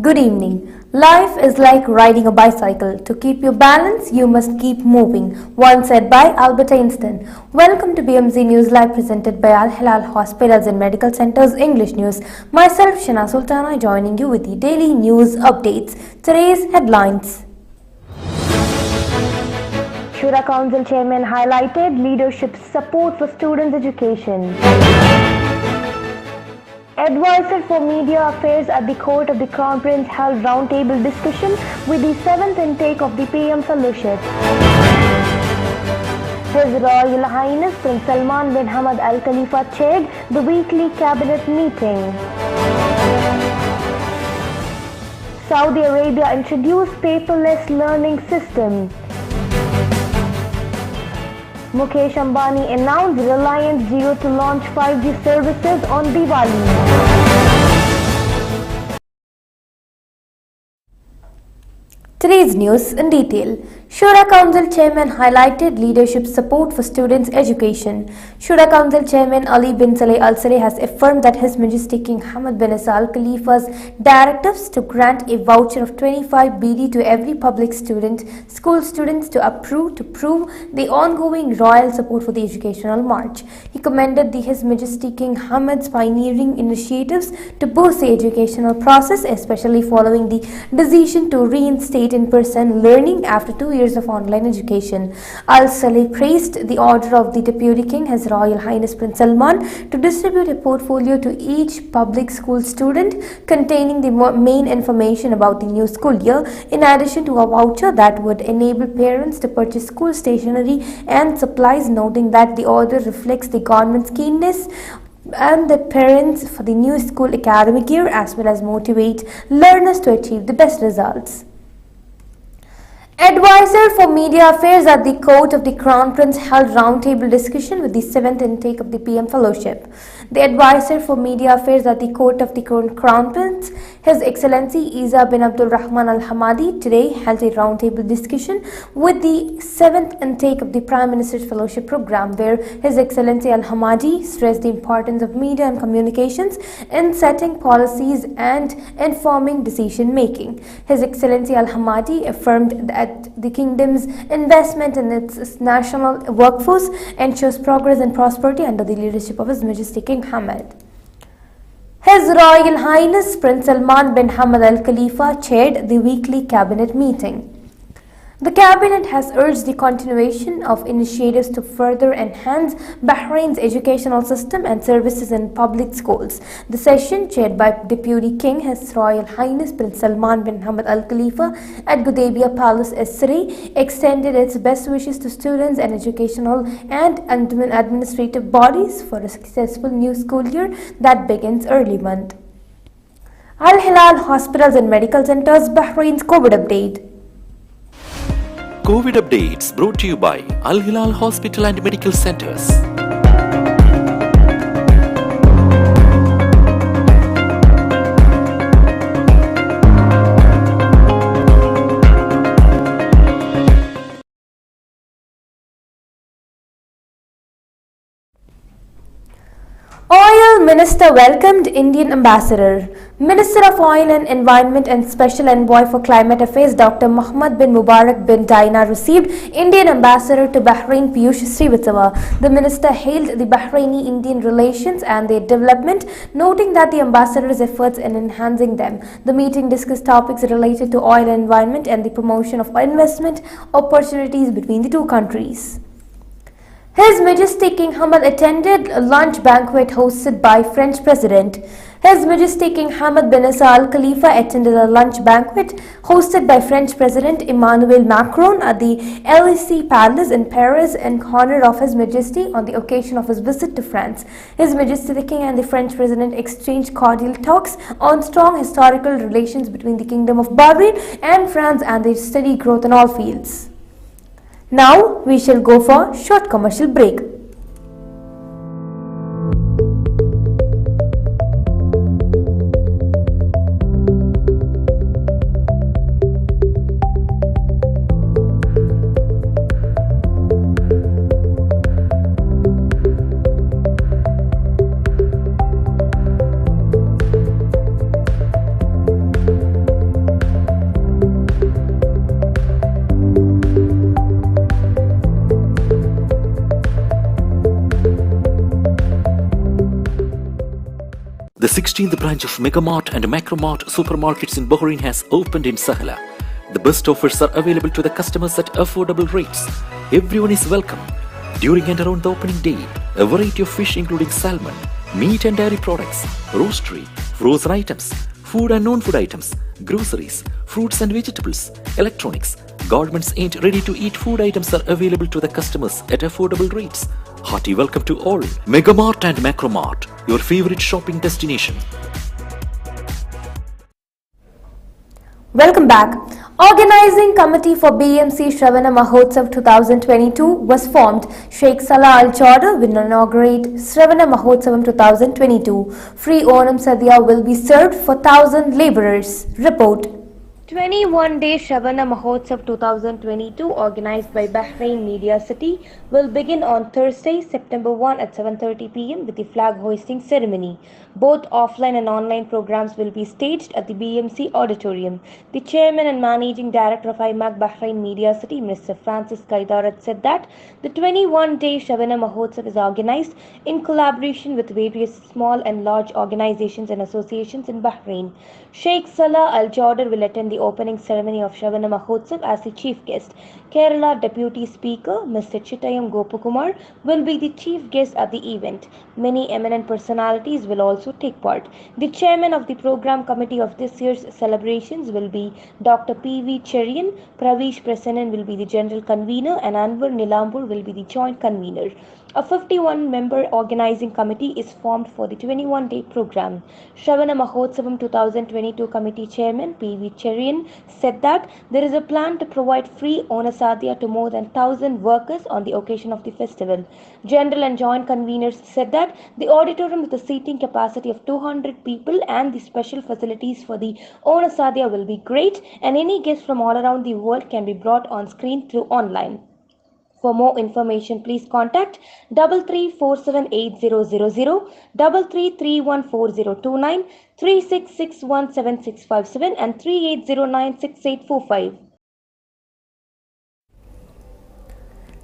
Good evening. Life is like riding a bicycle. To keep your balance, you must keep moving. Once said by Albert Einstein. Welcome to BMZ News Live presented by Al Hilal Hospitals and Medical Centers English News. Myself, Shana Sultana, joining you with the daily news updates. Today's headlines. Shura Council Chairman highlighted leadership support for students' education. Advisor for Media Affairs at the Court of the Crown Prince held roundtable discussion with the 7th intake of the PM Fellowship. His Royal Highness Prince Salman bin Hamad Al Khalifa chaired the weekly cabinet meeting. Saudi Arabia introduced paperless learning system. Mukesh Ambani announced Reliance Jio to launch 5G services on Diwali. Today's news in detail. Shura Council Chairman highlighted leadership support for students' education. Shura Council Chairman Ali bin Saleh Al Saleh has affirmed that His Majesty King Hamad bin Isa Al Khalifa's directives to grant a voucher of 25 BD to every public student, school students to prove the ongoing royal support for the educational march. He commended His Majesty King Hamad's pioneering initiatives to boost the educational process, especially following the decision to reinstate in-person learning after 2 years of online education. Al Saleh praised the order of the Deputy King, His Royal Highness Prince Salman, to distribute a portfolio to each public school student containing the main information about the new school year, in addition to a voucher that would enable parents to purchase school stationery and supplies, noting that the order reflects the government's keenness and the parents for the new school academic year, as well as motivate learners to achieve the best results. Advisor for Media Affairs at the Court of the Crown Prince held roundtable discussion with the 7th intake of the PM Fellowship. The Advisor for Media Affairs at the Court of the Crown Prince, His Excellency Isa bin Abdul Rahman Al Hamadi, today held a roundtable discussion with the 7th intake of the Prime Minister's Fellowship Program, where His Excellency Al Hamadi stressed the importance of media and communications in setting policies and informing decision making. His Excellency Al Hamadi affirmed that the kingdom's investment in its national workforce ensures progress and prosperity under the leadership of His Majesty King Hamad. His Royal Highness Prince Salman bin Hamad Al Khalifa chaired the weekly cabinet meeting. The cabinet has urged the continuation of initiatives to further enhance Bahrain's educational system and services in public schools. The session, chaired by Deputy King, His Royal Highness Prince Salman bin Hamad Al Khalifa at Gudaibiya Palace Esri, extended its best wishes to students and educational and administrative bodies for a successful new school year that begins early month. Al Hilal Hospitals and Medical Centers, Bahrain's COVID update. COVID updates brought to you by Al Hilal Hospital and Medical Centers. Oil Minister welcomed Indian Ambassador. Minister of Oil and Environment and Special Envoy for Climate Affairs Dr. Mohammed bin Mubarak bin Daina received Indian Ambassador to Bahrain Piyush Srivastava. The minister hailed the Bahraini-Indian relations and their development, noting that the ambassador's efforts in enhancing them. The meeting discussed topics related to oil and environment and the promotion of investment opportunities between the two countries. His Majesty King Hamad attended a lunch banquet hosted by French President. His Majesty King Hamad bin Isa Al Khalifa attended a lunch banquet hosted by French President Emmanuel Macron at the Élysée Palace in Paris in honor of His Majesty on the occasion of his visit to France. His Majesty the King and the French President exchanged cordial talks on strong historical relations between the Kingdom of Bahrain and France and their steady growth in all fields. Now we shall go for a short commercial break. The 16th branch of Megamart and Macromart supermarkets in Bahrain has opened in Sahala. The best offers are available to the customers at affordable rates. Everyone is welcome. During and around the opening day, a variety of fish including salmon, meat and dairy products, roastery, frozen items, food and non-food items, groceries, fruits and vegetables, electronics, garments and ready-to-eat food items are available to the customers at affordable rates. Hearty welcome to all. Megamart and Macromart, your favorite shopping destination. Welcome back. Organizing Committee for BMC Shravana Mahotsav 2022 was formed. Sheikh Salah Al Jawhar will inaugurate Shravana Mahotsavam 2022. Free Onam Sadhya will be served for 1,000 laborers. Report. 21-day Shravana Mahotsav 2022, organized by Bahrain Media City, will begin on Thursday, September 1 at 7:30 p.m. with the flag hoisting ceremony. Both offline and online programs will be staged at the BMC auditorium. The chairman and managing director of IMAC Bahrain Media City, Mr. Francis Kaidarat, said that the 21-day Shravana Mahotsav is organized in collaboration with various small and large organizations and associations in Bahrain. Sheikh Salah Al Jawhar will attend the opening ceremony of Shravana Mahotsav as the chief guest. Kerala Deputy Speaker Mr. Chittayam Gopakumar will be the chief guest at the event. Many eminent personalities will also take part. The chairman of the program committee of this year's celebrations will be Dr. P.V. Cherian, Pravish Prasannan will be the general convener, and Anwar Nilambur will be the joint convener. A 51-member organizing committee is formed for the 21-day program. Shravana Mahotsavam 2022 committee chairman P.V. Cherian said that there is a plan to provide free Onasadhya to more than 1,000 workers on the occasion of the festival. General and joint conveners said that the auditorium with a seating capacity of 200 people and the special facilities for the Onasadhya will be great, and any guest from all around the world can be brought on screen through online. For more information, please contact 33478000, 33314029, 36617657 and 38096845.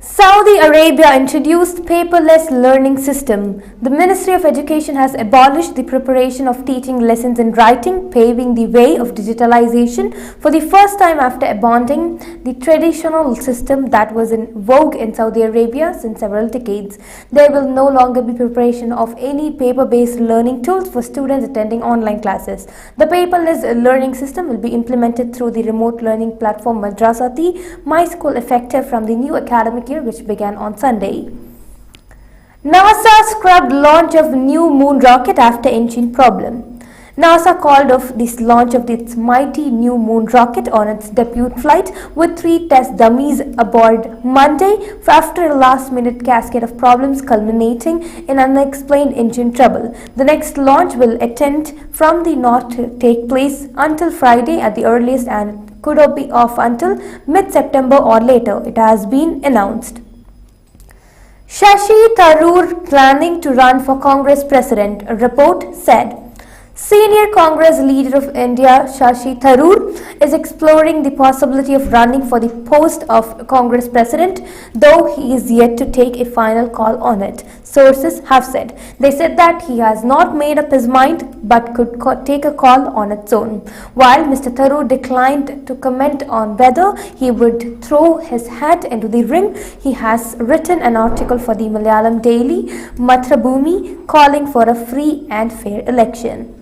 Saudi Arabia introduced paperless learning system. The Ministry of Education has abolished the preparation of teaching lessons in writing, paving the way of digitalization for the first time after abandoning the traditional system that was in vogue in Saudi Arabia since several decades. There will no longer be preparation of any paper-based learning tools for students attending online classes. The paperless learning system will be implemented through the remote learning platform Madrasati, My School, effective from the new academic year, which began on Sunday. NASA scrubbed launch of new moon rocket after engine problem. NASA called off this launch of its mighty new moon rocket on its debut flight with 3 test dummies aboard Monday after a last-minute cascade of problems culminating in unexplained engine trouble. The next launch will attempt from the north take place until Friday at the earliest and could be off until mid-September or later, it has been announced. Shashi Tharoor planning to run for Congress President, a report said. Senior Congress leader of India, Shashi Tharoor, is exploring the possibility of running for the post of Congress President, though he is yet to take a final call on it, sources have said. They said that he has not made up his mind but could take a call on its own. While Mr. Tharoor declined to comment on whether he would throw his hat into the ring, he has written an article for the Malayalam daily Mathrubhumi calling for a free and fair election.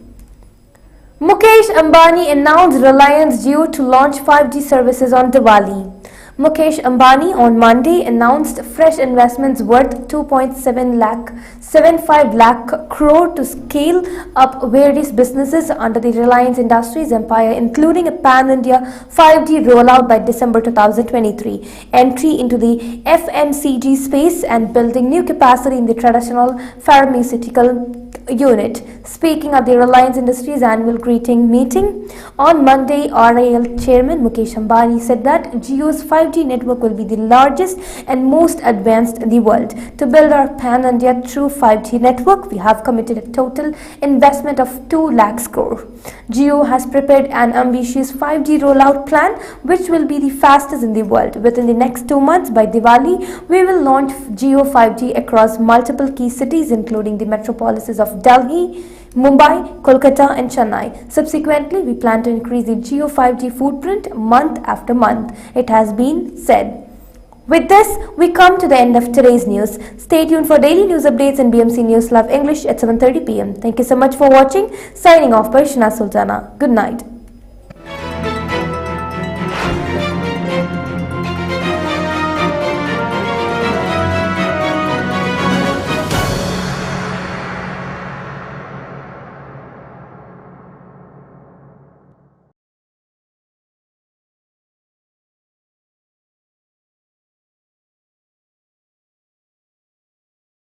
Mukesh Ambani announced Reliance due to launch 5G services on Diwali. Mukesh Ambani on Monday announced fresh investments worth 2.75 lakh crore to scale up various businesses under the Reliance Industries empire, including a pan-India 5G rollout by December 2023, entry into the FMCG space and building new capacity in the traditional pharmaceutical unit. Speaking at the Reliance Industries annual greeting meeting on Monday, RIL chairman Mukesh Ambani said that Jio's 5G network will be the largest and most advanced in the world. To build our pan-India true 5G network, we have committed a total investment of 2 lakh crore. Jio has prepared an ambitious 5G rollout plan which will be the fastest in the world. Within the next 2 months, by Diwali, we will launch Jio 5G across multiple key cities including the metropolises of of Delhi, Mumbai, Kolkata and Chennai. Subsequently, we plan to increase the Jio 5G footprint month after month, it has been said. With this, we come to the end of today's news. Stay tuned for daily news updates in BMC News Love English at 7:30 p.m. Thank you so much for watching. Signing off by Shina Sultana. Good night.